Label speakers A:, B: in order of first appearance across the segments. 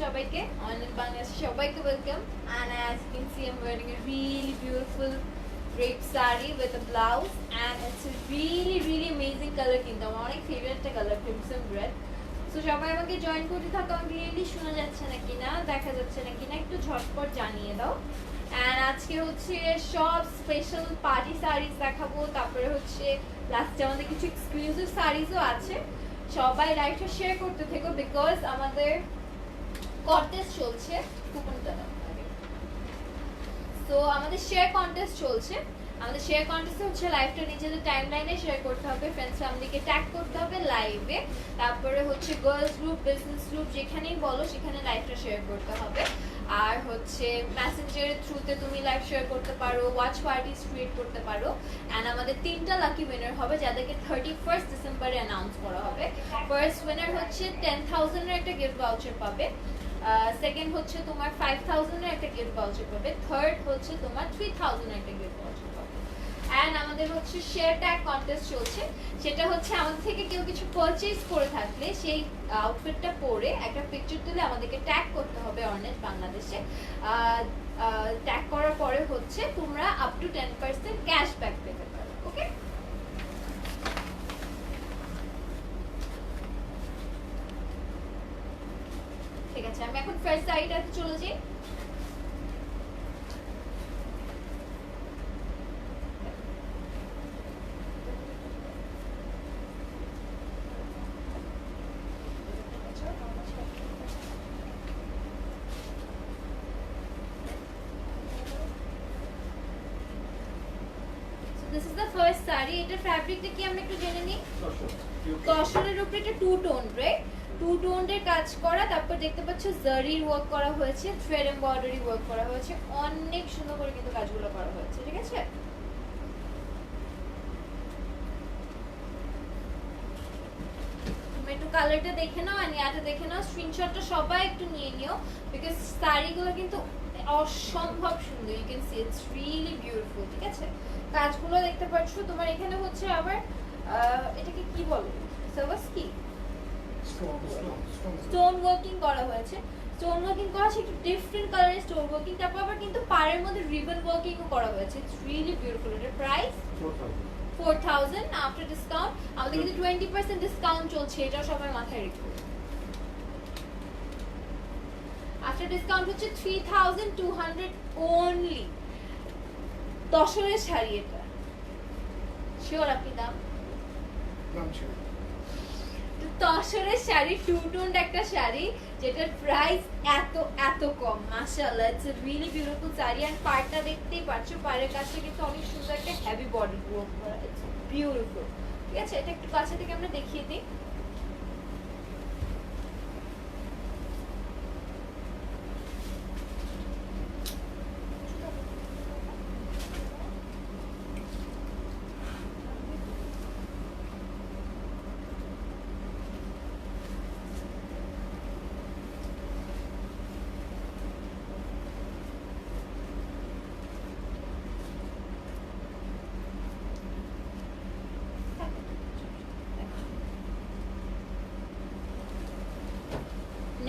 A: সবাইকে অনলাইন বাংলাদেশে সবাইকে welcome and as you can see I'm wearing a really beautiful red saree with a blouse and it's a really amazing color কিন্তু আমার অনেক favourite একটা colour crimson red so সবাই আমাকে join করতে থাকো আমাকে ক্লিয়ারলি শোনা যাচ্ছে নাকি না দেখা যাচ্ছে নাকি না একটু ঝটপট জানিয়ে দাও and আজকে হচ্ছে সব স্পেশাল পার্টি শাড়িজ দেখাবো তারপরে হচ্ছে লাস্টে আমাদের কিছু এক্সক্লুসিভ শাড়িজও আছে সবাই লাইভটা শেয়ার করতে থেকো বিকজ আমাদের কন্টেস্ট চলছে কুপনটা দাও সো আমাদের শেয়ার কন্টেস্ট চলছে আমাদের শেয়ার কন্টেস্টে হচ্ছে লাইভটা নিজেদের টাইমলাইনে শেয়ার করতে হবে ফ্রেন্ডস ফ্যামিলিকে ট্যাগ করতে হবে লাইভে তারপরে হচ্ছে গার্লস গ্রুপ বিজনেস গ্রুপ যেখানেই বলো সেখানে লাইভটা শেয়ার করতে হবে আর হচ্ছে মেসেঞ্জারের থ্রুতে তুমি লাইভ শেয়ার করতে পারো ওয়াচ পার্টিস ক্রিয়েট করতে পারো অ্যান্ড আমাদের 3টা লাকি উইনার হবে যাদেরকে 31st ডিসেম্বরে অ্যানাউন্স করা হবে ফার্স্ট উইনার হচ্ছে 10,000 এর একটা গিফট ভাউচার পাবে সেকেন্ড হচ্ছে তোমার 5,000 এর একটা গিফট ভাউচার পাবে থার্ড হচ্ছে তোমার 3,000 এর একটা গিফট ভাউচার পাবে এন্ড আমাদের হচ্ছে শেয়ার ট্যাগ কন্টেস্ট চলছে সেটা হচ্ছে আমাদের থেকে কেউ কিছু পারচেজ করে থাকলে সেই আউটফিটটা পরে একটা পিকচার তুলে আমাদেরকে ট্যাগ করতে হবে অর্নেট বাংলাদেশে ট্যাগ করার পরে হচ্ছে তোমরা আপ টু 10% ক্যাশব্যাক পেতে পারো ওকে ঠিক আছে আমি এখন ফার্স্ট সাইডটাতে চলে যাই This is the first saree. এটার ফ্যাব্রিকটা কি আমরা একটু জেনে নিই তসরের উপরে এটা টু টোন রাইট টু টোনের কাজ করা তারপর দেখতে পাচ্ছ জারির ওয়ার্ক করা হয়েছে থ্রেড এমব্রয়ডারি ওয়ার্ক করা হয়েছে অনেক সুন্দর করে কিন্তু কাজগুলো করা হয়েছে ঠিক আছে তুমি একটু কালারটা দেখে নাও আর ইয়াটা দেখে নাও স্ক্রিনশটটা সবাই একটু নিয়ে নিও বিকজ শাড়িগুলো কিন্তু অসম্ভব সুন্দর you can see it's really beautiful ঠিক আছে কাজগুলো দেখতে পাচ্ছ তোমার এখানে হচ্ছে আবার এটাকে কি বলে সার্ভাস কি স্টোন ওয়ার্কিং করা হয়েছে স্টোন ওয়ার্কিং করা আছে একটু ডিফারেন্ট কালারের স্টোন ওয়ার্কিং তারপর আবার কিন্তু পাড়ের মধ্যে রিবন ওয়ার্কিংও করা হয়েছে ইটস রিয়েলি বিউটিফুল এটার প্রাইস 4,000 আফটার ডিসকাউন্ট আমাদের কিন্তু 20% ডিসকাউন্ট চলছে এটা সবার মাথায় রেখো আফটার ডিসকাউন্ট হচ্ছে 3,200 অনলি তসরের শাড়ি এটা শিওর আপনি দাম তসরের শাড়ি টু টোন্ড একটা শাড়ি যেটার প্রাইস এত কম মাশাআল্লাহ it's a really beautiful sari আর পাড়টা দেখতেই পাচ্ছো পাড়ের কাছে কিন্তু অনেক সুন্দর একটা হেভি বডি ওয়ার্ক করা ইটস বিউটিফুল ঠিক আছে এটা একটু কাছে থেকে আমরা দেখিয়ে দিই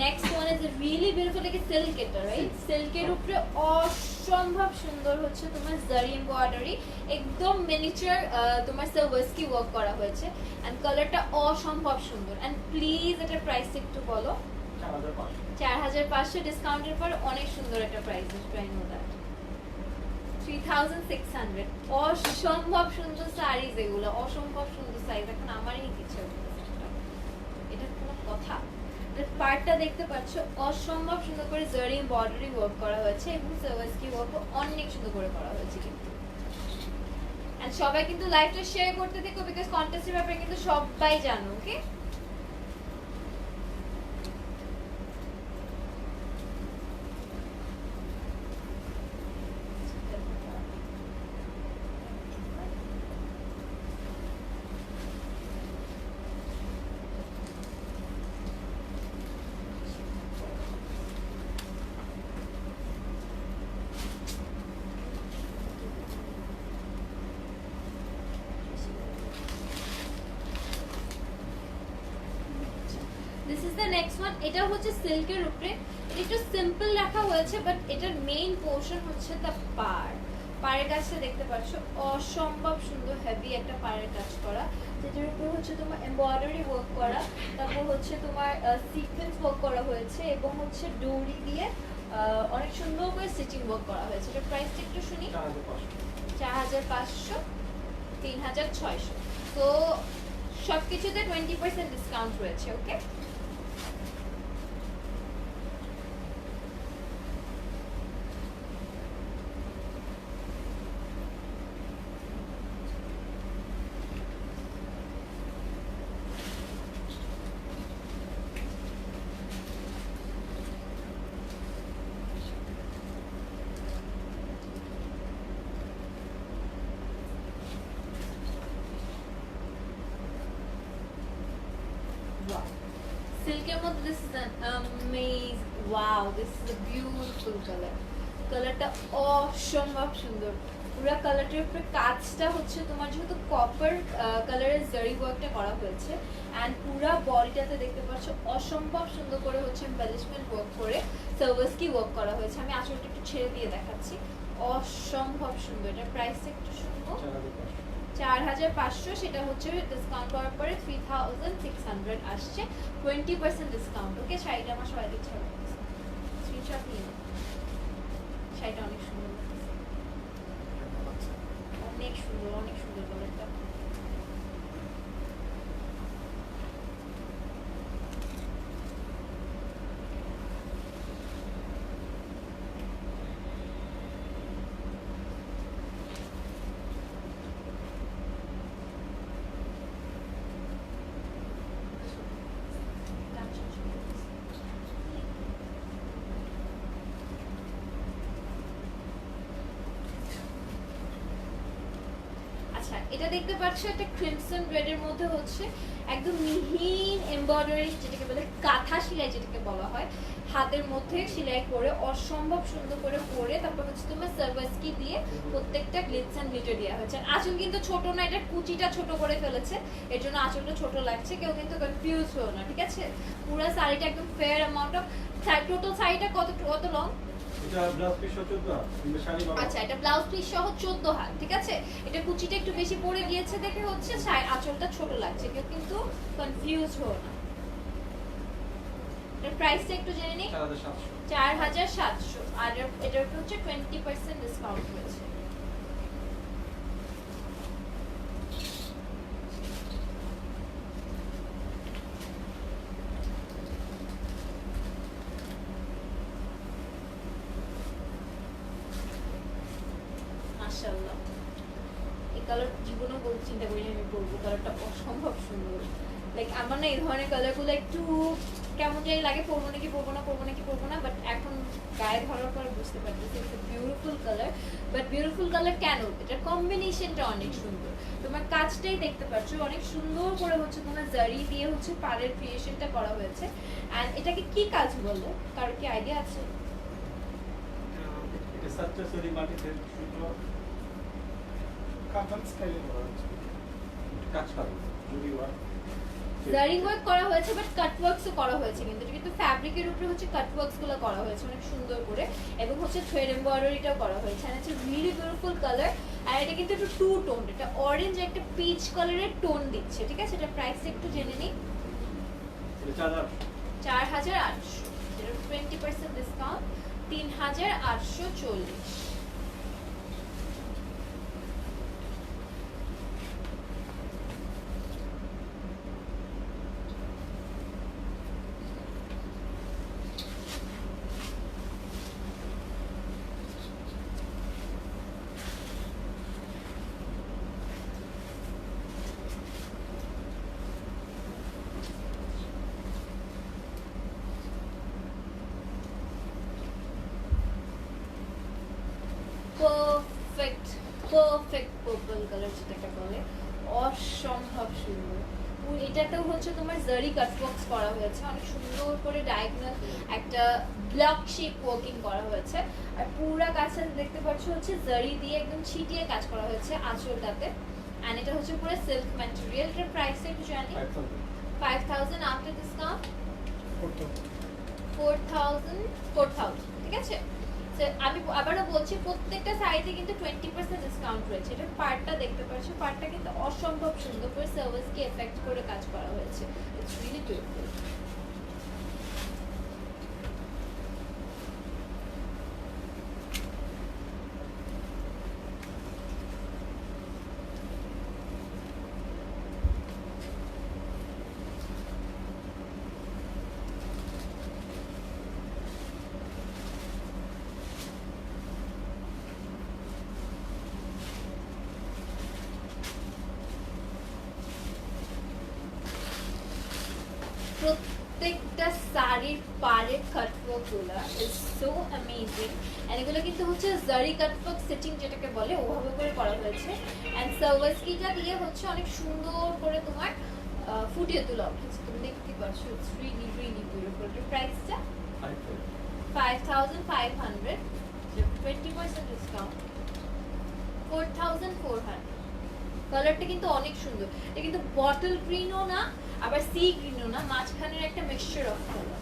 A: next one is really beautiful like silk এটা রাইট সিল্কের উপরে অসম্ভব সুন্দর হচ্ছে তোমার জারি এমব্রয়ডারি একদম মিনিচার তোমার সার্ভাসকি ওয়ার্ক করা হয়েছে এন্ড কালারটা অসম্ভব সুন্দর এন্ড প্লিজ এটার প্রাইস একটু বলো 4,500 ডিসকাউন্টের পর অনেক সুন্দর একটা প্রাইস আই নো দ্যাট 3,600 অসম্ভব সুন্দর শাড়ি এগুলো অসম্ভব সুন্দর সাইজ এখন আমারই ইচ্ছে এটা কোনো কথা পার্টটা দেখতে পাচ্ছ অসম্ভব সুন্দর করে জারি এমব্রয়ডারি ওয়ার্ক করা হয়েছে এবং সার্ভাসকি ওয়ার্ক অনেক সুন্দর করে করা হয়েছে কিন্তু এন্ড সবাই কিন্তু লাইভটা শেয়ার করতে থেকো বিকজ কন্টেস্টের ব্যাপারে কিন্তু সবাই জানো ওকে দ্য নেক্সট ওয়ান। এটা হচ্ছে সিল্কের উপরে, এটা একটু সিম্পল রাখা হয়েছে বাট এটার মেইন পোর্শন হচ্ছে দ্য পাড়ের কাজটা দেখতে পাচ্ছ, অসম্ভব সুন্দর হেভি একটা পাড়ের কাজ করা, যেটার উপর হচ্ছে তোমার এমব্রয়ডারি ওয়ার্ক করা, তারপর হচ্ছে তোমার সিকোয়েন্স ওয়ার্ক করা হয়েছে এবং হচ্ছে ডোরি দিয়ে অনেক সুন্দর করে স্টিচিং ওয়ার্ক করা হয়েছে। এটার প্রাইসটা একটু শুনি। 4500, 3600। তো সব কিছুতে 20% ডিসকাউন্ট রয়েছে। ওকে, সিল্কের মধ্যে this is an amazing, wow, this is a beautiful colour. কালারটা অসম্ভব সুন্দর। পুরো কালারটার উপরে কাজটা হচ্ছে তোমার যেহেতু কপার কালারের জারি ওয়ার্কটা করা হয়েছে, অ্যান্ড পুরো বডিটাতে দেখতে পাচ্ছ অসম্ভব সুন্দর করে হচ্ছে এমবেলিশমেন্ট ওয়ার্ক করে সার্ভাসকি ওয়ার্ক করা হয়েছে। আমি আসলটা একটু ছেড়ে দিয়ে দেখাচ্ছি, অসম্ভব সুন্দর। এটার প্রাইসটা একটু শুনবো। 4500, সেটা হচ্ছে ডিসকাউন্ট করার পরে 3600 আসছে, 20% ডিসকাউন্ট। ওকে, শাড়িটা আমার সবাই ইচ্ছা লাগছে, স্ক্রিনশট নিয়ে। শাড়িটা অনেক সুন্দর, অনেক সুন্দর, অনেক সুন্দর কালারটা। এটা দেখতে পাচ্ছ একটা ক্রিমসন রেড এর মধ্যে হচ্ছে একদম মিহিন এমব্রয়ডারি, যেটাকে বলে কাঁথা সেলাই, যেটাকে বলা হয়, হাতের মধ্যে সেলাই করে অসম্ভব সুন্দর করে পরে তারপর হচ্ছে তোমার সার্ভাসকি দিয়ে প্রত্যেকটা গ্লিটস এন্ড গ্লিটার দেওয়া হয়েছে। আঁচল কিন্তু ছোট না, এটা কুচিটা ছোট করে ফেলেছে, এর জন্য আঁচলটা ছোট লাগছে, কেউ কিন্তু কনফিউজ হও না, ঠিক আছে? পুরো শাড়িটা একদম ফেয়ার অ্যামাউন্ট অফ, টোটাল শাড়িটা কত লং?
B: এটা ব্লাউজ পিস সহ 14 হাত, কিন্তু শাড়ি বড়।
A: আচ্ছা, এটা ব্লাউজ পিস সহ 14 হাত, ঠিক আছে? এটা কুচিটা একটু বেশি পড়ে গিয়েছে দেখে হচ্ছে আঁচলটা ছোট লাগছে, কেউ কিন্তু কনফিউজ হও না। এর প্রাইসটা একটু জেনে নিই। 4700, আর এটার উপর হচ্ছে 20% ডিসকাউন্ট রয়েছে। মাশাআল্লাহ, এই কালার জীবনেও চিন্তা করি আমি পরবো, কালারটা অসম্ভব সুন্দর। লাইক আমার না এই ধরনের কালারগুলো একটু কেমন জানি লাগে, পরবো নাকি পরবো না, বাট এখন গায়ে ধরার পর বুঝতে পারতেছি it's beautiful colour. But beautiful colour কেন? এটার কম্বিনেশনটা অনেক সুন্দর, তোমার কাজটাই দেখতে পাচ্ছ অনেক সুন্দর করে হচ্ছে তোমার জারি দিয়ে হচ্ছে পাড়ের ক্রিয়েশনটা করা হয়েছে। অ্যান্ড এটাকে কি কাজ বলে, কারো কি আইডিয়া আছে?
B: এটা সাতটা সরি মাটিতে সুতো কাটান স্টাইলে করা হয়েছে, কাজ করা যদি ওয়ার্ক
A: জারি ওয়ার্ক করা হয়েছে, বাট কাট ওয়ার্কসও করা হয়েছে, কিন্তু এটা কিন্তু ফ্যাব্রিকের উপরে হচ্ছে কাট ওয়ার্কস গুলো করা হয়েছে অনেক সুন্দর করে, এবং হচ্ছে থ্রেড এমব্রয়ডারিটাও করা হয়েছে। আর হচ্ছে রিয়েলি বিউটিফুল কালার। আর এটা কিন্তু একটু টু টোন, এটা অরেঞ্জ একটা পিচ কালারের টোন দিচ্ছে, ঠিক আছে? এটা প্রাইসটা একটু জেনে নিই। 4800, এর 20% ডিসকাউন্ট, 3840। পারফেক্ট পার্পল কালার যেটাকে বলে, অসম্ভব সুন্দর। এটাতেও হচ্ছে তোমার জারি কাটওয়ার্কস করা হয়েছে, অনেক সুন্দর করে ডায়াগোনাল একটা ব্লক শেপ ওয়ার্কিং করা হয়েছে। আর পুরা কাজটা দেখতে পাচ্ছ হচ্ছে জারি দিয়ে একদম ছিটিয়ে কাজ করা হয়েছে আঁচলটাতে। এন্ড এটা হচ্ছে পুরো সিল্ক ম্যাটেরিয়াল। এটার প্রাইস একটু জানি। 5000 আফটার ডিসকাউন্ট 4,000 ঠিক আছে। তো আমি আবারও বলছি প্রত্যেকটা সাইজে কিন্তু 20% ডিসকাউন্ট রয়েছে। এটা পার্টটা দেখতে পাচ্ছ, পার্টটা কিন্তু অসম্ভব সুন্দর করে সার্ভিসকে এফেক্ট করে কাজ করা হয়েছে। It's really beautiful. প্রত্যেকটা শাড়ির পাড়ের কাটওয়ার্ক গুলা ইজ সো অ্যামেজিং। এন্ড এগুলো কিন্তু হচ্ছে জারি কাটওয়ার্ক সেটিং যেটাকে বলে, ওভাবে করে করা হয়েছে। এন্ড সার্ভাসকিটা দিয়ে হচ্ছে অনেক সুন্দর করে তোমার ফুটিয়ে তোলা হয়েছে। তুমি দেখতে পাচ্ছ ইটস রিয়েলি রিয়েলি বিউটিফুল। এর প্রাইসটা 5,500, 20% ডিসকাউন্ট 4,400। কালারটা কিন্তু অনেক সুন্দর। এটা কিন্তু বটল গ্রিনও না আবার সি গ্রিনও না, মাঝখানের একটা mixture of colour.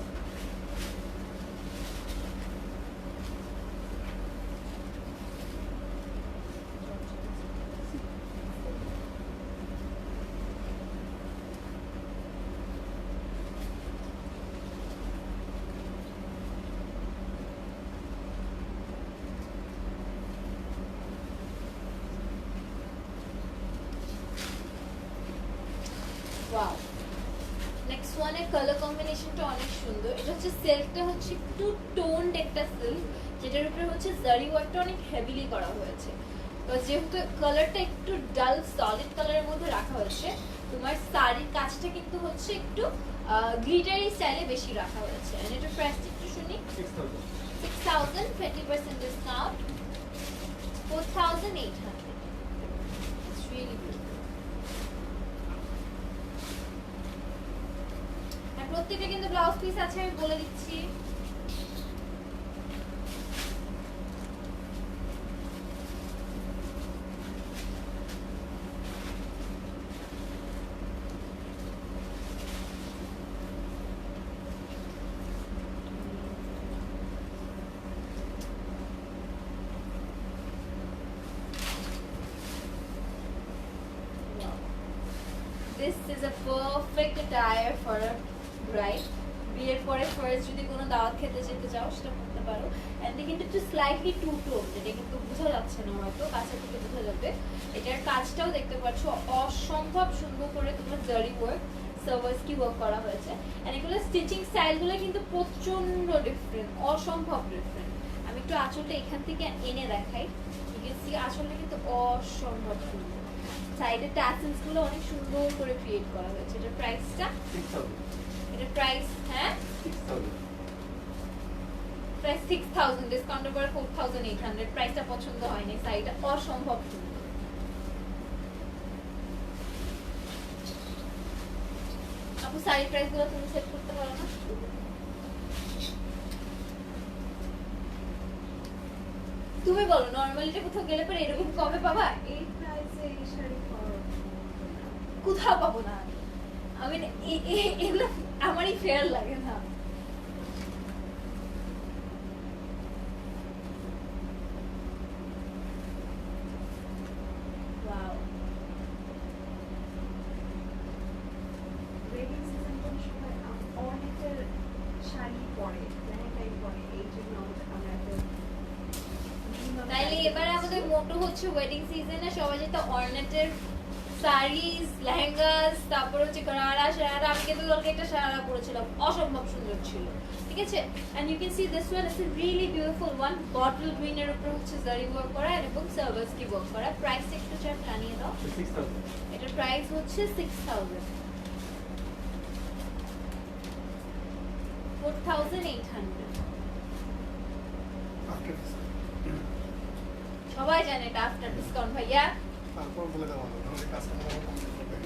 A: Wow, next ওয়ানের কালার কম্বিনেশনটা অনেক সুন্দর। এটা হচ্ছে সিল্কটা হচ্ছে একটু টোনড একটা সিল্ক, যেটার উপরে হচ্ছে জারি ওয়ার্কটা অনেক হেভিলি করা হয়েছে। তো যেহেতু কালারটা একটু ডাল সলিড কালারের মধ্যে রাখা হয়েছে, তোমার শাড়ির কাজটা কিন্তু হচ্ছে একটু গ্লিটারি স্টাইলে বেশি রাখা হয়েছে। এন্ড এটার প্রাইসটা একটু শুনি। 6,000, 20% ডিসকাউন্ট 4,800। It's really beautiful. প্রত্যেকটা কিন্তু ব্লাউজ পিস আছে, আমি বলে দিচ্ছি। This is a perfect attire for a bride. বিয়ের পরে ফার্স্ট যদি কোনো দাওয়াত খেতে যেতে চাও সেটা করতে পারো। এন্ড কিন্তু একটু স্লাইটলি টু টোন, যেটা কিন্তু বোঝা যাচ্ছে না, হয়তো কাছে থেকে বোঝা যাবে। এটার কাজটাও দেখতে পাচ্ছ অসম্ভব সুন্দর করে তোমার জারি ওয়ার্ক সার্ভাসকি ওয়ার্ক করা হয়েছে। এন্ড এগুলো স্টিচিং স্টাইলগুলো কিন্তু প্রচন্ড ডিফারেন্ট, অসম্ভব ডিফারেন্ট। আমি একটু আঁচলটা এখান থেকে এনে দেখাই। ইউ ক্যান সি আঁচলটা কিন্তু অসম্ভব সুন্দর। সাইডের ট্যাসেলস গুলো অনেক সুন্দর করে ক্রিয়েট করা হয়েছে। এটার প্রাইসটা
B: 6,000।
A: এটার প্রাইস
B: 6,000।
A: প্রাইস 6,000, ডিসকাউন্টের পরে 4,800। প্রাইসটা পছন্দ হয়নি, সাইডটা অসম্ভব সুন্দর। আপু শাড়ির প্রাইস গুলো তুমি সেট করতে পারো না? তুমি বলো, নরমালিটা কোথাও গেলে পরে এরকম কমে পাবা?
C: এই প্রাইসে এই শাড়ি পাওয়া
A: কোথাও পাবো না। আমি এগুলো আমারই ফেয়ার লাগে না। Wow.
C: ওয়েডিং সিজন কোন সময় অনেকের শাড়ি পরে, লেহেঙ্গাই পরে, এই জন্য আমরা একটা
A: তাইলে এবারে আমাদের মোটো হচ্ছে ওয়েডিং সিজনে সবাই যেটা অর্নামেন্টের শাড়িজ, লেহেঙ্গাস, তারপর হচ্ছে গরারা, শারারা। আমি কিন্তু কালকে একটা শারারা পরেছিলাম, অসম্ভব সুন্দর ছিল। ঠিক আছে, and you can see this one is a really beautiful one. Bottle green এর উপর হচ্ছে জারি ওয়ার্ক করা এবং সার্ভাসকি ওয়ার্ক করা। প্রাইস একটু চাপ জানিয়ে দাও।
B: 6,000।
A: এটার প্রাইস হচ্ছে 6,000, 4,800।
D: আফটার
A: সবাই জানে এটা আফটার ডিসকাউন্ট ভাইয়া।
D: তারপর বলে দেওয়া হলো আমাদের কাস্টমার আমার কমপ্লিট করবে।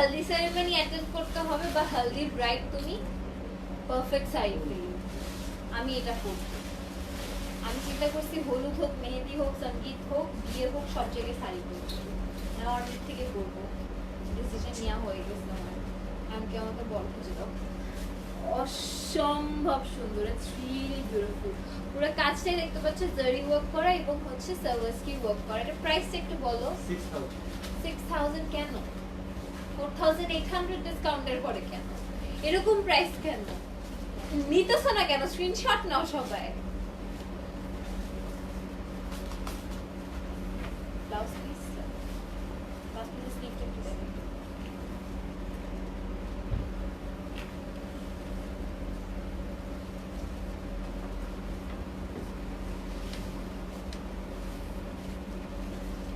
A: হলদি সেরেমনি অ্যাটেন্ড করতে হবে বা হলদির ব্রাইড তুমি পারফেক্ট শাড়ি পরিও। আমি এটা করব। আমি চিন্তা করছি হলুদ হোক, মেহেদি হোক, সঙ্গীত হোক, বিয়ে হোক, সব জায়গায় শাড়ি পরবো। আমি অনেক থেকে করবো, ডিসিশন নেওয়া হয়ে গেছে আমার। আমাকে আমাকে বল খুঁজে দাও। অসম্ভব সুন্দর, ইটস রিয়েলি বিউটিফুল। পুরো কাজটাই দেখতে পাচ্ছ জারি ওয়ার্ক করা এবং হচ্ছে সার্ভাসকি ওয়ার্ক করা। এটা প্রাইসটা একটু বলো। 6000 কেন? 4800 ডিসকাউন্টের পরে কেন? এরকম প্রাইস কেন? নিতেছো না কেন? স্ক্রিনশট নাও সবাই। ব্লাউজ পিস স্লিপটা একটু দেখো।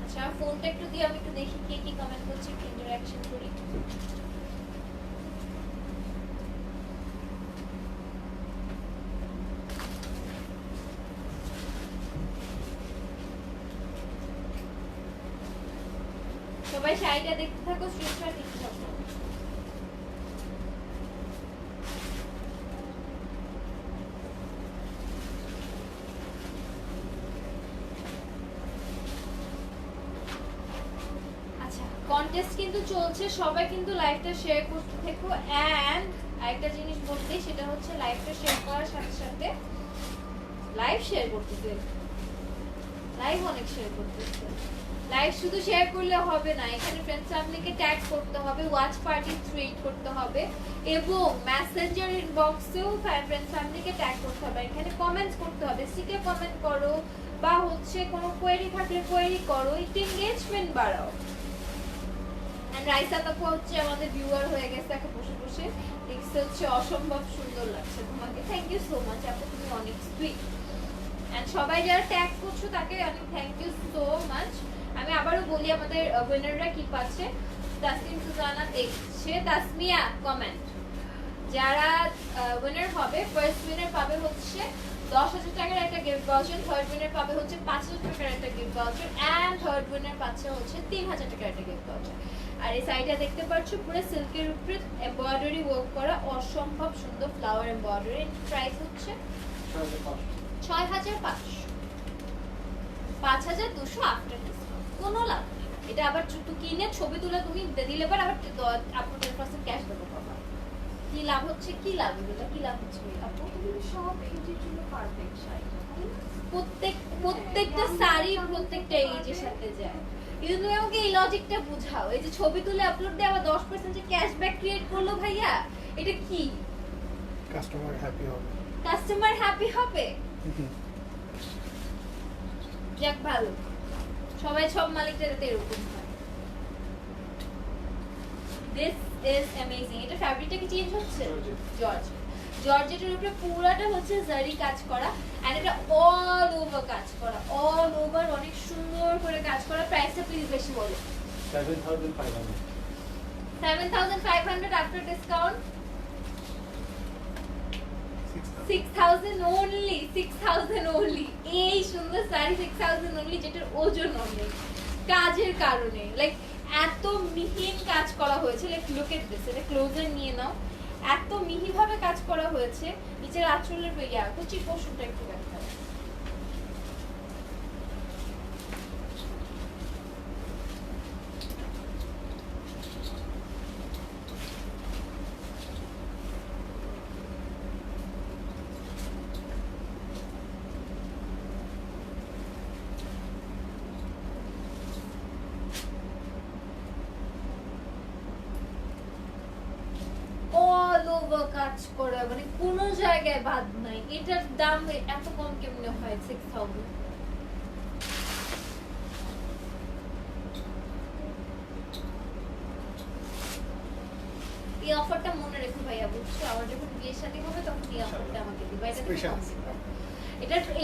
A: আচ্ছা ফোনটা একটু দিয়ে আমি একটু দেখি কে কি কমেন্ট করছে, একটু ইন্টারঅ্যাকশন করি। সবাই শাড়িটা দেখতে থাকো, স্ক্রিনশট নিতে থাকো। আচ্ছা কন্টেস্ট কিন্তু চলছে, সবাই কিন্তু লাইভটা শেয়ার করতে থেকো। এন্ড আরেকটা জিনিস বলতে, সেটা হচ্ছে লাইভটা শেয়ার করার সাথে সাথে লাইভ শেয়ার করতেছে, লাইভ অনেক শেয়ার করতেছে। লাইভ শুধু শেয়ার করলে হবে না, এখানে ফ্রেন্ডস ফ্যামিলিকে ট্যাগ করতে হবে, ওয়াচ পার্টি ক্রিয়েট করতে হবে এবং মেসেঞ্জার ইনবক্সেও ফ্রেন্ডস ফ্যামিলিকে ট্যাগ করতে হবে। এখানে কমেন্টস করতে হবে, স্টিকার কমেন্ট করো বা হচ্ছে কোনো কোয়েরি থাকলে কোয়েরি করো, একটু এনগেজমেন্ট বাড়াও। এন্ড রাইসা তাপু হচ্ছে আমাদের ভিউয়ার হয়ে গেছে এখন বসে বসে দেখছে, হচ্ছে অসম্ভব সুন্দর লাগছে তোমাকে। থ্যাংক ইউ সো মাচ আপু, তুমি অনেক সুইট। এন্ড সবাই যারা ট্যাগ করছো তাকে অনেক থ্যাংক ইউ সো মাচ। আমি আবারও বলি আমাদের উইনাররা কি পাচ্ছে। তাসমিম সুজানা দেখছে, তাসমিয়া কমেন্ট। যারা উইনার হবে, ফার্স্ট উইনার পাবে হচ্ছে 10,000 টাকার একটা গিফট ভাউচার, থার্ড উইনার পাবে হচ্ছে 5,000 টাকার একটা gift voucher and third winner পাচ্ছে হচ্ছে 3,000 টাকার একটা গিফট ভাউচার। আর এই শাড়িটা দেখতে পাচ্ছ পুরো সিল্কের উপরে এমব্রয়ডারি ওয়ার্ক করা, অসম্ভব সুন্দর ফ্লাওয়ার এমব্রয়ডারি। প্রাইস হচ্ছে 6,500, 5,200 আফটার ডিসকাউন্ট। কোনো লাভ নেই, এটা আবার কিনে ছবি তুলে তুমি দিলে পর আবার আপু 10% ক্যাশ দেবো পাবা। কি লাভ হচ্ছে? কি লাভ এগুলো? কি লাভ হচ্ছে আপু?
C: এগুলো সব এজের জন্য পারফেক্ট শাড়ি, তাই না?
A: প্রত্যেকটা শাড়ি প্রত্যেকটা এজের সাথে যায়। কিন্তু তুমি আমাকে এই লজিকটা বুঝাও, এই যে ছবি তুলে আপলোড দিয়ে আবার 10% যে ক্যাশব্যাক ক্রিয়েট করলো ভাইয়া, এটা কি?
D: কাস্টমার হ্যাপি হবে।
A: কাস্টমার হ্যাপি হবে? যাক ভালো, সবাই সব মালিকদের যাতে এরকম হয়। This is amazing. এটা ফ্যাব্রিকটা কি চেঞ্জ হচ্ছে? জর্জেটের উপরে পুরাটা হচ্ছে জারি কাজ করা এন্ড এটা অল ওভার কাজ করা, অল ওভার অনেক সুন্দর করে কাজ করা। প্রাইসটা প্লিজ বেশি বলো। 7,500 আফটার ডিসকাউন্ট। 6,000 only, 6,000 only। এই সুন্দর শাড়ি 6,000 only, যেটার ওজন অনেক কাজের কারণে, লাইক এত মিহিন কাজ করা হয়েছে। লাইক লুক এট দিস, এটা ক্লোজার নিয়ে নাও। এত মিহিভাবে কাজ করা হয়েছে, নিচের আঁচলের কুচি পোর্শনটা একটু দেখা। অল ওভার কাজ করা, মানে কোনো জায়গায় বাদ নাই। এটার দাম এত কম কেমনে হয়? 6,000। এই অফারটা মনে রেখো ভাইয়া, বুঝছো? আমার যখন বিয়ের শাদী হবে তখন এই অফারটা আমাকে দিবা। এটা
D: Special.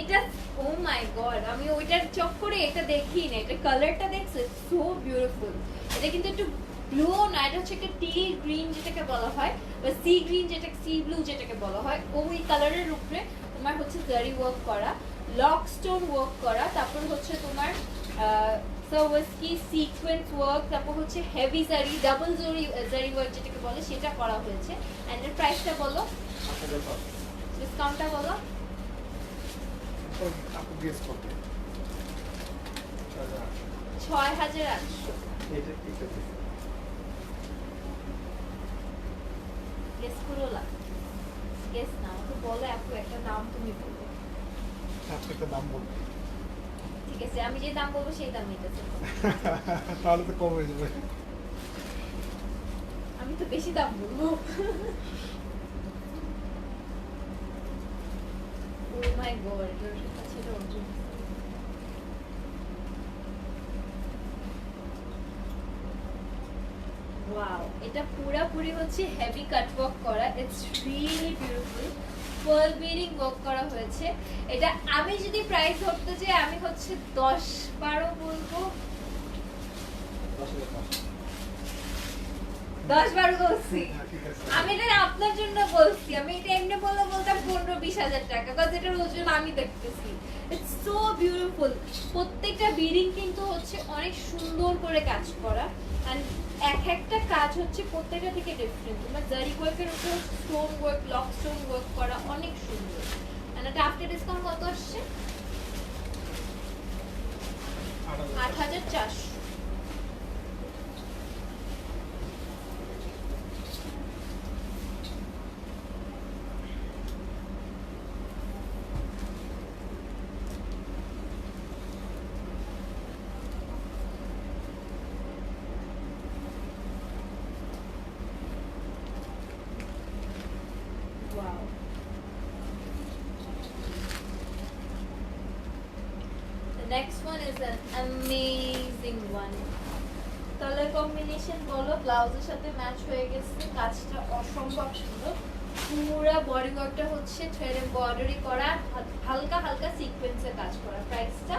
A: এটা ও মাই গড, আমি ওইটার চক্করে এটা দেখি না। এটা কালারটা দেখছো, সো বিউটিফুল। এটা কিন্তু একটু ব্লু না, এটা হচ্ছে একটা টি গ্রিন যেটাকে বলা হয়, বা সি গ্রিন যেটা, সি ব্লু যেটাকে বলা হয়। ওই কালারের উপরে তোমার হচ্ছে জারি ওয়ার্ক করা, লক স্টোন ওয়ার্ক করা, তারপর হচ্ছে তোমার সাওয়ারস্কি সিকোয়েন্স ওয়ার্ক, তারপর হচ্ছে হেভি জারি, ডাবল জারি ওয়ার্ক যেটাকে বলে সেটা করা হয়েছে। এন্ড এর প্রাইসটা বলো,
B: 8,500
A: ডিসকাউন্টটা বলো।
D: আপু গেস করতে
A: 6,800।
B: এটা ঠিক আছে
A: গেস করো না, গেস না, আমাকে বলো আপু একটা দাম তুমি বলো।
D: আপনি একটা দাম বলবেন
A: ঠিক আছে, আমি যে দাম বলবো সেই দাম নিতেছে।
D: তাহলে তো কম হয়ে যাবে।
A: আমি তো বেশি দাম বলবো। ও মাই গড, এটার কাছে এটা অর্জুন। ওয়াও, এটা পুরোপুরি হচ্ছে হেভি কাট ওয়ার্ক করা, it's really beautiful. Pearl beading work করা হয়েছে। এটা আমি যদি প্রাইস ধরতে চাই আমি হচ্ছে 10-12 বলবো। 10-12 বলছি।
D: হ্যাঁ, ঠিক আছে।
A: আমি এটা আপনার জন্য বলছি, আমি এটা এমনি বললে বলতাম 15-20 হাজার টাকা, কারণ এটার ওজন আমি দেখতেছি। It's so beautiful. প্রত্যেকটা বিডিং কিন্তু হচ্ছে অনেক সুন্দর করে কাজ করা, এন্ড এক একটা কাজ হচ্ছে প্রত্যেকটা থেকে ডিফারেন্ট। তোমার জারি ওয়ার্কের উপর stone work, lock stone work করা অনেক সুন্দর। এন্ড এটা আফটার ডিসকাউন্ট কত আসছে? 8,400। Wow. The next one is an amazing one. Colour combination বলো, ব্লাউজের সাথে ম্যাচ হয়ে গেছে, কাজটা অসম্ভব সুন্দর। পুরো বডি ওয়ার্কটা হচ্ছে থ্রেড এমব্রয়ডারি করা, হালকা হালকা সিকোয়েন্সের কাজ করা। প্রাইসটা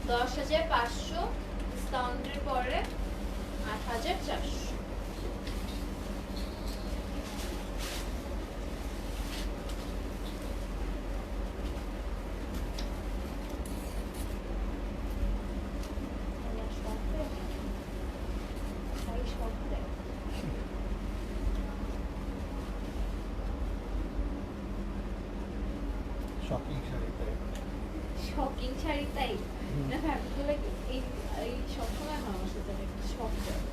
A: 10,500, ডিসকাউন্টের পরে 8,400।
D: শপিং শাড়ি তাই
A: শপিং শাড়ি তাই না, ফ্যাব্রিকগুলো এই এই সবসময় হয় আমার সাথে শপ যায়।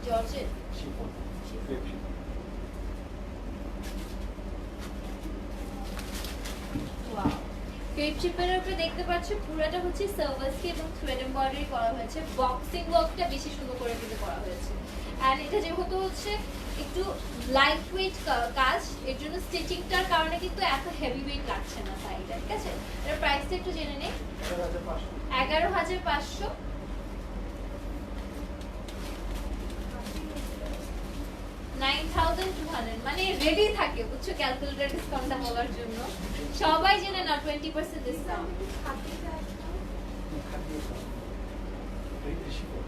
A: Georgette
B: chiffon crepe chiffon
A: wow, crepe শিপের উপরে দেখতে পাচ্ছ পুরোটা হচ্ছে সার্ভাসকি এবং থ্রেড এমব্রয়ডারি করা হয়েছে। বক্সিং ওয়ার্কটা বেশি সুন্দর করে কিন্তু করা হয়েছে। এন্ড এটা যেহেতু হচ্ছে একটু লাইট ওয়েট কাজ, এর জন্য স্টিচিংটার কারণে কিন্তু এত হেভি ওয়েট লাগছে না শাড়িটা। ঠিক আছে, এর প্রাইসটা একটু জেনে নেই। 11,500। মানে রেডি থাকে বুঝছো, ক্যালকুলেটর ডিসকাউন্টটা হওয়ার জন্য। সবাই জেনে না 20% discount.
B: Chiffon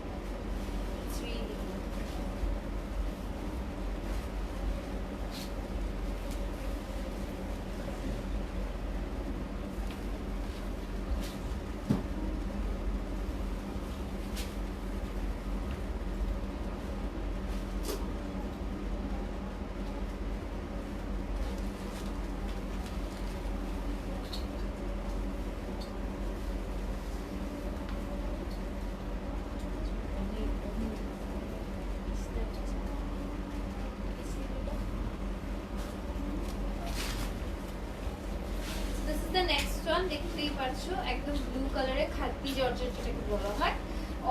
A: the next one দেখতেই পাচ্ছ, একদম ব্লু কালারে খাকি জর্জেট যেটাকে বলা হয়,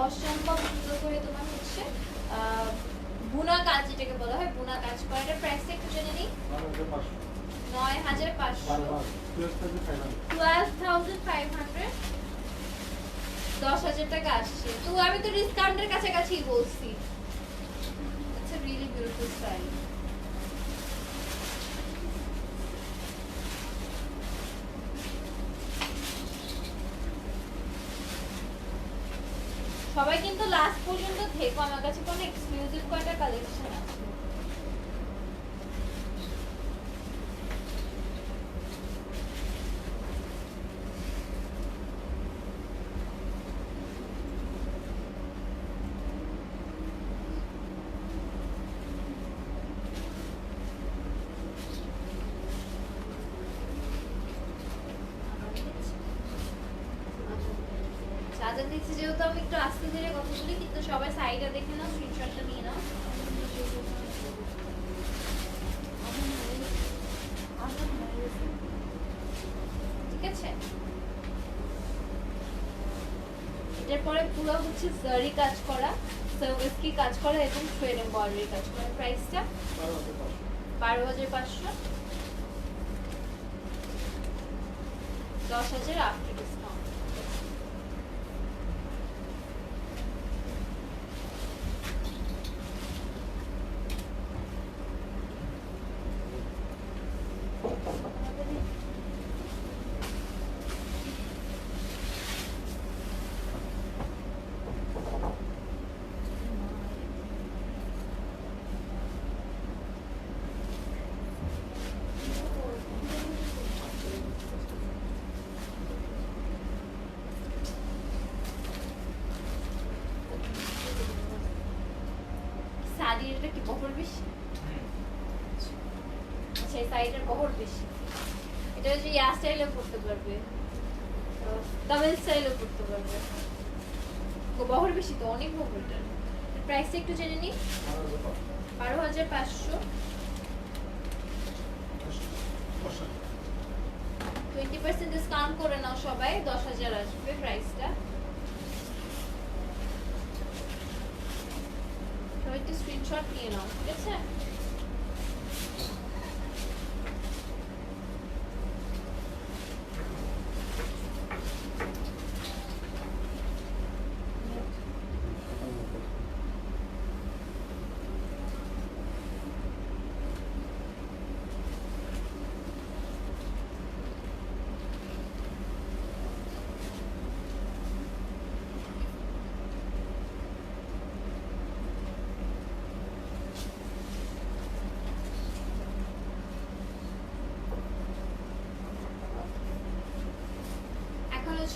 A: অসম্ভব সুন্দর করে তোমার হচ্ছে বুনা কাজ যেটাকে বলা হয়, বুনা কাজ করা। এটার প্রাইসটা একটু জেনে নিই। 9,500, 12,500, 10,000 টাকা আসছে। তো আমি তো ডিসকাউন্টের কাছাকাছি বলছি। It's a really beautiful style. সবাই কিন্তু লাস্ট পর্যন্ত থেকো, আমার কাছে কোনো এক্সক্লুসিভ কয়টা কালেকশন আছে। যেহেতু আমি একটু আস্তে ধীরে কথা বলি, কিন্তু সবাই সাইডে দেখে নাও, স্ক্রিনশটটা নিয়ে নাও। ঠিক আছে, এটার পরে পুরো হচ্ছে জারি কাজ করা, সার্ভিসকি কাজ করা এবং থ্রেড এমব্রয়ডারি কাজ করা। প্রাইসটা 12,500, 10,000 আফটার ডিসকাউন্ট। শাড়ির এটা কি বহর বেশি? আচ্ছা, এই শাড়িটার বহর বেশি। এটা হচ্ছে ইয়া স্টাইলেও পরতে পারবে, ডাবল স্টাইলেও পরতে পারবে। বহর বেশি তো, অনেক বহর এটার। প্রাইসটা একটু জেনে নিই। 12,500, 20% ডিসকাউন্ট করে নাও সবাই, 10,000 আসবে প্রাইসটা। সবাই একটু স্ক্রিনশট নিয়ে নাও, ঠিক আছে?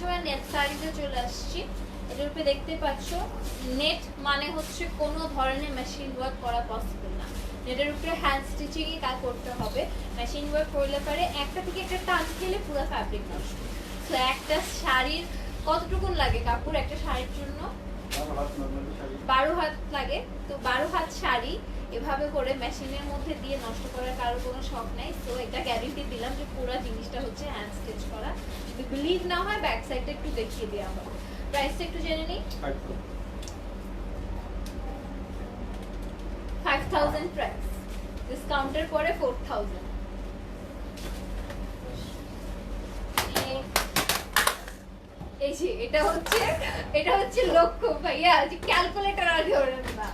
A: সবাই নেট শাড়িতে চলে আসছি। এটার উপরে দেখতে পাচ্ছ, নেট মানে হচ্ছে কোনো ধরনের মেশিন ওয়ার্ক করা পসিবল না। নেটের উপরে হ্যান্ড স্টিচিংই কাজ করতে হবে। মেশিন ওয়ার্ক করলে পারে একটা থেকে একটা টান খেলে পুরো ফ্যাব্রিক নষ্ট। তো একটা শাড়ির কতটুকুন লাগে কাপড় একটা শাড়ির জন্য? 12 হাত লাগে। তো 12 হাত শাড়ি এভাবে করে মেশিনের মধ্যে দিয়ে নষ্ট করার কারোর কোনো শখ নাই। তো এটা গ্যারান্টি দিলাম যে পুরো জিনিসটা হচ্ছে হ্যান্ড স্টিচ করা। যদি বিলিভ না হয় ব্যাক সাইডটা একটু দেখিয়ে দেওয়া হবে। প্রাইসটা একটু জেনে নিই। 5,000 প্রাইস, ডিসকাউন্টের পরে 4,000। এই যে এটা হচ্ছে লক্ষ্য ভাইয়া, যে ক্যালকুলেটর আর ধরেন না।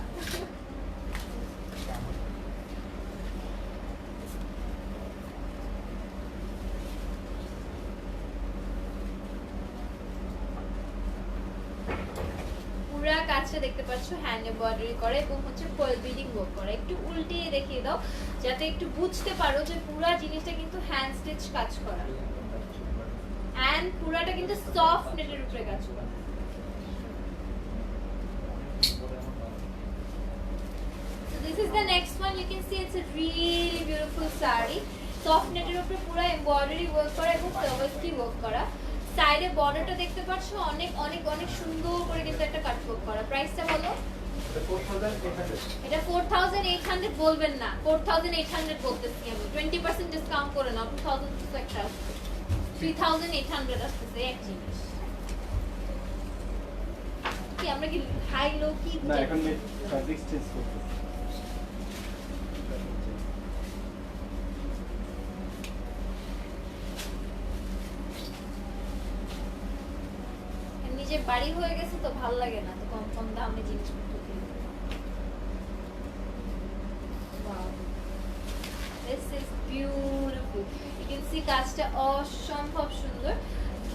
A: পুরা কাজটা দেখতে পাচ্ছ হ্যান্ড এমব্রয়ডারি করে এবং হচ্ছে ফয়েল বিডিং ওয়ার্ক করে। একটু উল্টিয়ে দেখিয়ে দাও যাতে একটু বুঝতে পারো যে পুরা জিনিসটা কিন্তু হ্যান্ড স্টিচ কাজ করা, এন্ড পুরাটা কিন্তু সফট নেটের উপরে কাজ করা। So this is the next one. You can see it's a really beautiful saree. Soft নেটের উপরে পুরো এমব্রয়ডারি ওয়ার্ক করা এবং সার্ভিসকি ওয়ার্ক করা। সাইডে বর্ডারটা দেখতে পাচ্ছ, অনেক অনেক অনেক সুন্দর করে কিন্তু একটা কাট ওয়ার্ক করা। প্রাইসটা বলো। এটা 4,800 বলবেন না, 4,800 বলতেছি আমি। 20% ডিসকাউন্ট করে নাও, 2,000 কিছু একটা আসবে, 3,800 আসতেছে এক জিনিস। কি আমরা কি হাই লো কি
B: না, এখন ফ্যাব্রিক চেঞ্জ করতে।
A: নিজে বাড়ি হয়ে গেছে তো ভালো লাগে না তো কম কম দামে জিনিসপত্র কিনতে। Wow, this is beautiful. You can see কাজটা অসম্ভব সুন্দর।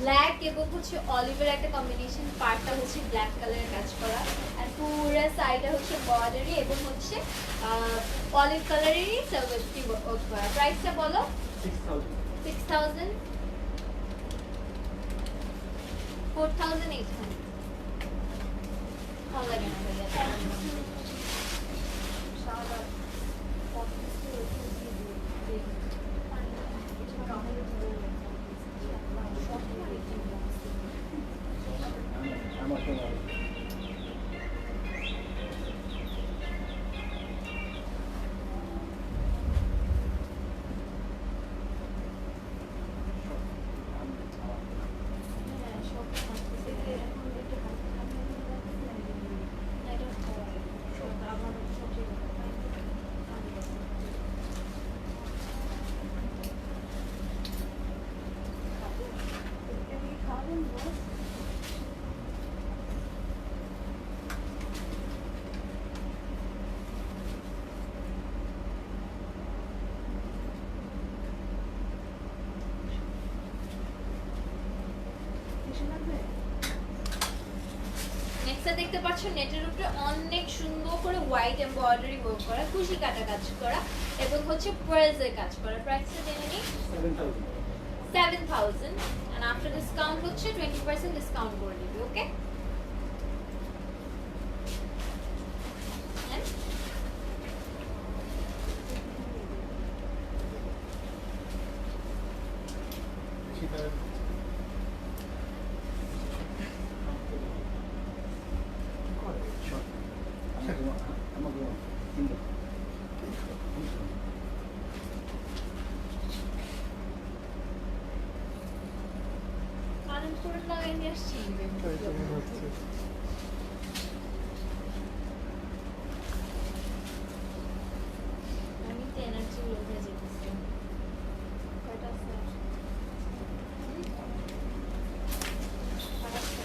A: ব্ল্যাক এবং হচ্ছে অলিভের একটা কম্বিনেশন, পার্টটা হচ্ছে ব্ল্যাক কালারের কাজ করা, আর পুরো সাইডে হচ্ছে বর্ডারি এবং হচ্ছে অলিভ কালারেরই সার্ভিসকি ওয়ার্ক করা। প্রাইসটা বলো। 6,000, 4,800। ভালো লাগে না ভাইয়া।
B: আমার
A: প্রাইসটা দেখতে পাচ্ছ নেটের উপরে অনেক সুন্দর করে হোয়াইট এমব্রয়ডারি ওয়ার্ক করা, কুশি কাটা কাজ করা এবং হচ্ছে পার্লসের কাজ করা। প্রাইসটা জেনে নিই 7,000 and after discount হচ্ছে 20% ডিসকাউন্ট করে দিবে। ওকে,
D: সেটা
A: কারেন্ট করে লাগাই নিয়ে আসছি।
D: হচ্ছে
A: আমি তো এনার্জি লো হয়ে যেতেছি। কয়টা আছে? পাঁচটা।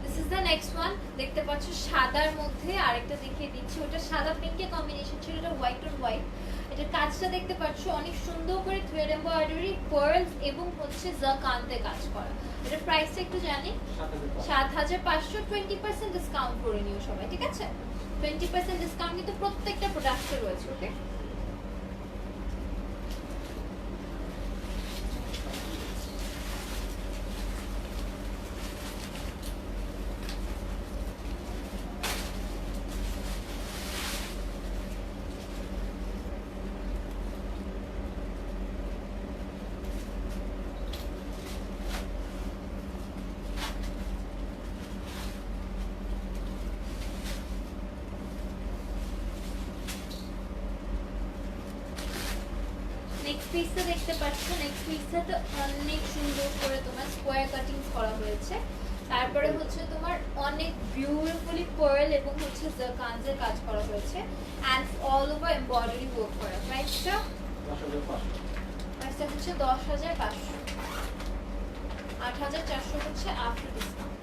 A: This is the next one. দেখতে পাচ্ছ সাদার মধ্যে আরেকটা দেখিয়ে দিচ্ছি, ওটা সাদা পিঙ্কে কম্বিনেশন ছিল, এটা হোয়াইট অন হোয়াইট। এটা কাজটা দেখতে পাচ্ছ অনেক সুন্দর করে থ্রেড এমব্রয়ডারি, পার্লস এবং হচ্ছে জাকান্তে কাজ করা। এটা প্রাইসটা একটু জানি, 7,500, 20% ডিসকাউন্ট করে নিও সবাই, ঠিক আছে? 20% ডিসকাউন্ট কিন্তু প্রত্যেকটা প্রোডাক্টে রয়েছে। ওকে, নেক্সট পিসটা দেখতে পাচ্ছ, নেক্সট পিসটা তো অনেক সুন্দর করে তোমার স্কোয়ার কাটিংস করা হয়েছে। তারপরে হচ্ছে তোমার অনেক বিউটিফুলি পার্ল এবং হচ্ছে জাকান্তের কাজ করা হয়েছে and all over embroidery work করা। প্রাইসটা হচ্ছে 10,500, 8,400 হচ্ছে আফটার ডিসকাউন্ট।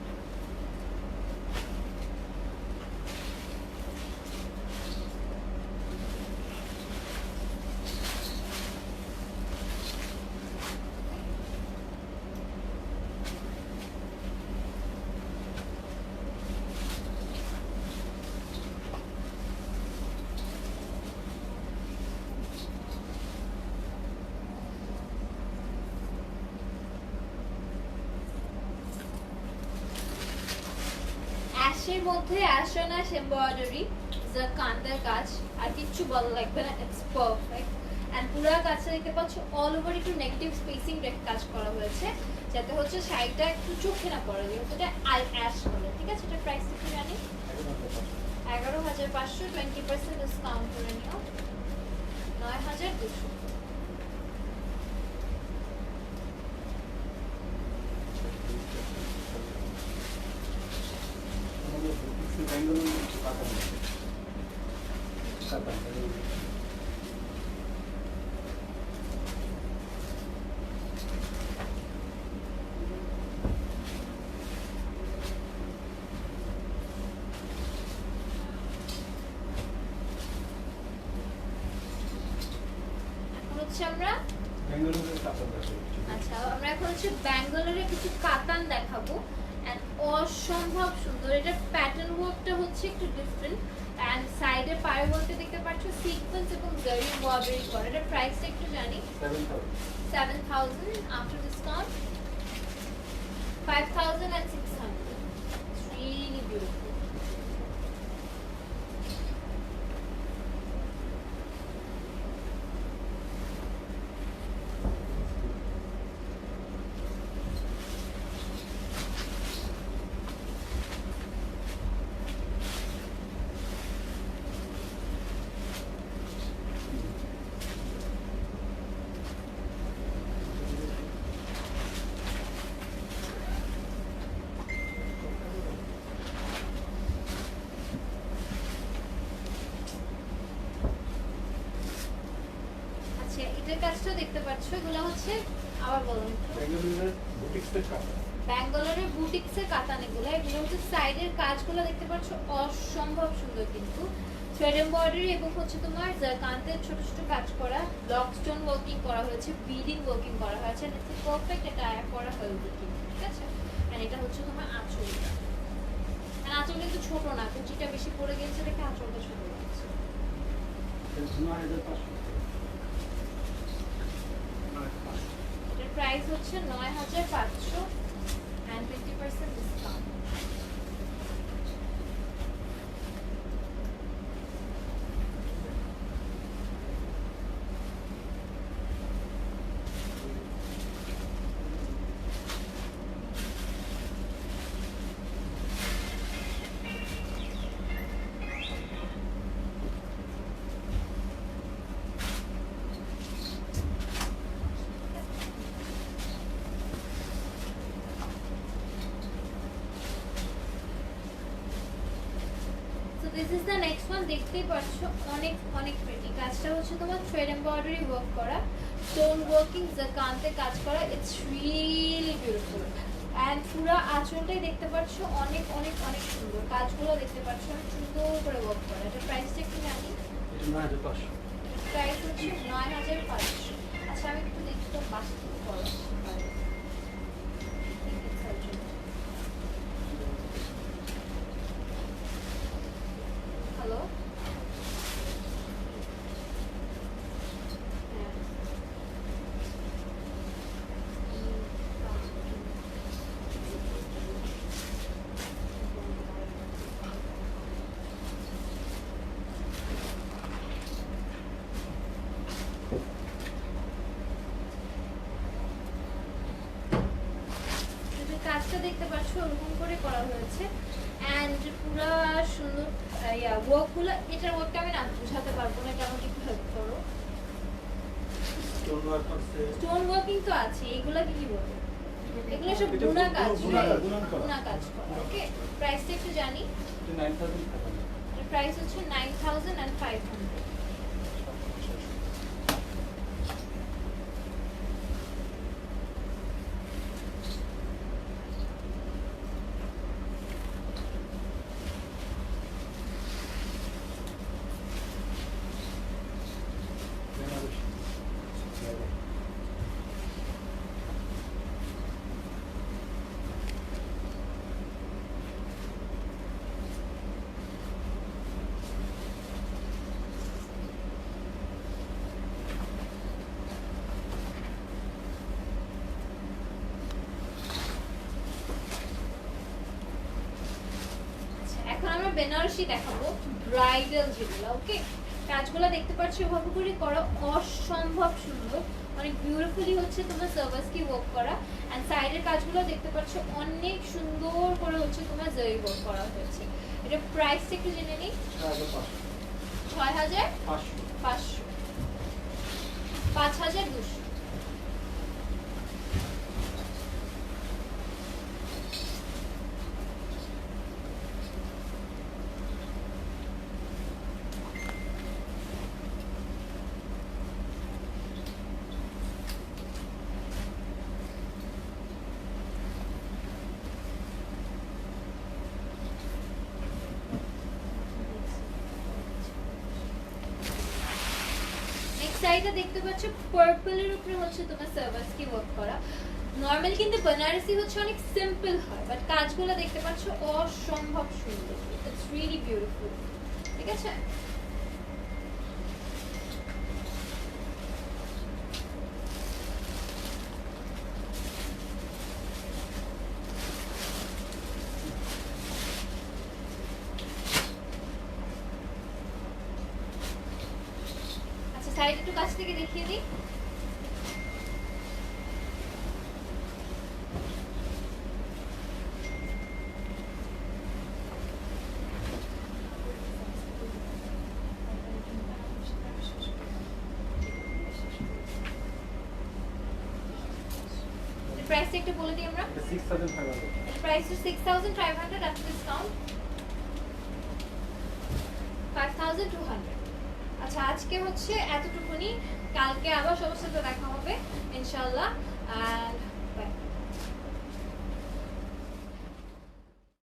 A: অ্যাশের মধ্যে অ্যাশনাস এমব্রয়ডারি, জাকান্তের কাজ, আর কিচ্ছু বলা লাগবে না, ইটস পারফেক্ট। অ্যান্ড পুরো কাজটা দেখতে পাচ্ছ অল ওভার একটু নেগেটিভ স্পেসিং রেখে কাজ করা হয়েছে, যাতে হচ্ছে শাড়িটা একটু চোখে না পড়ে, যেহেতু এটা অ্যাশ বলে, ঠিক আছে? এটা প্রাইস একটু জানি, 11,500, 20% ডিসকাউন্ট করে নিও 9,200। আমরা আচ্ছা, আমরা এখন হচ্ছে ব্যাঙ্গালোরের কিছু কাতান দেখাবো এন্ড অসম্ভব সুন্দর। এটা প্যাটার্ন ওয়ার্কটা হচ্ছে একটু ডিফারেন্ট এন্ড সাইডে পাড়ে বলতে দেখতে পাচ্ছ সিকোয়েন্স এবং জারি এমব্রয়ডারি করা। এটা প্রাইসটা একটু জানি, 7,000 after discount 5,600। It's really beautiful. এটার কাজটাও দেখতে পাচ্ছ, এগুলো হচ্ছে আবার বলুন, ব্যাঙ্গালোরের বুটিক্সের কাতান। এগুলো হচ্ছে সাইডের কাজগুলো দেখতে পাচ্ছ অসম্ভব সুন্দর, কিন্তু থ্রেড এমব্রয়ডারি এবং হচ্ছে তোমার জারকান্তের ছোট ছোট কাজ করা, ব্লক স্টোন ওয়ার্কিং করা হয়েছে, বিডিং ওয়ার্কিং করা হয়েছে, পারফেক্ট এটা আয়া করা হয়েছে। ছোট না, কুচিটা বেশি পড়ে গেছে দেখে আঁচলটা ছোট লাগছে। এটার প্রাইস হচ্ছে ৯৫০০ and 50% discount. So this is the next one, দেখতেই পাচ্ছ অনেক অনেক প্রিটি। কাজটা হচ্ছে তোমার থ্রেড এমব্রয়ডারি ওয়ার্ক করা, স্টোন ওয়ার্কিং জাকান্তে কাজ করা, ইটস রিয়েলি বিউটিফুল। অ্যান্ড পুরো আঁচলটাই দেখতে পাচ্ছ অনেক অনেক অনেক সুন্দর, কাজগুলো দেখতে পাচ্ছ অনেক সুন্দর করে ওয়ার্ক করা। এটা প্রাইসটা একটু জানি, প্রাইস হচ্ছে ৯৫০০। আচ্ছা আমি একটু দেখি তো পাশে থেকে বলো। হ্যালো, কাজটা দেখতে পাচ্ছ ওরকম করে করা হয়েছে অ্যান্ড পুরো সুন্দর ওয়ার্কগুলো। এটার ওয়ার্কটা আমি না বোঝাতে পারবো না, কেমন একটু হেল্প করো। স্টোন ওয়ার্কিং তো আছে, এগুলা কি বলবো, এগুলো সব বুনা কাজ, বুনা কাজ করা। ওকে, প্রাইসটা একটু জানি। এর প্রাইস হচ্ছে ৯৫০০। এখন আমরা বেনারসি দেখাবো, ব্রাইডাল যেগুলো। ওকে, কাজগুলো দেখতে পাচ্ছ এভাবে করে করা, অসম্ভব সুন্দর, অনেক বিউটিফুলি হচ্ছে তোমার সার্ভাসকি ওয়ার্ক করা। অ্যান্ড সাইডের কাজগুলো দেখতে পাচ্ছ অনেক সুন্দর করে হচ্ছে তোমার জরি ওয়ার্ক করা হয়েছে। এটা প্রাইস একটু জেনে নিই। ৬৫০০, ৫২০০। সাইডটা দেখতে পাচ্ছ পার্পলের উপরে হচ্ছে তোমার সার্ভাসকি ওয়ার্ক করা। নরমাল কিন্তু বেনারসি হচ্ছে অনেক সিম্পল হয়, বাট কাজগুলো দেখতে পাচ্ছ অসম্ভব সুন্দর, ইটস রিয়েলি বিউটিফুল। ঠিক আছে, সাইড একটু কাছ থেকে দেখিয়ে দিই। প্রাইসটা একটু বলে দিই আমরা।
B: 6500।
A: প্রাইস হচ্ছে 6500 আফটার ডিসকাউন্ট 5200। আচ্ছা আজকে হচ্ছে এতটুকুনি, কালকে আবার সবার সাথে দেখা হবে ইনশাআল্লাহ। আর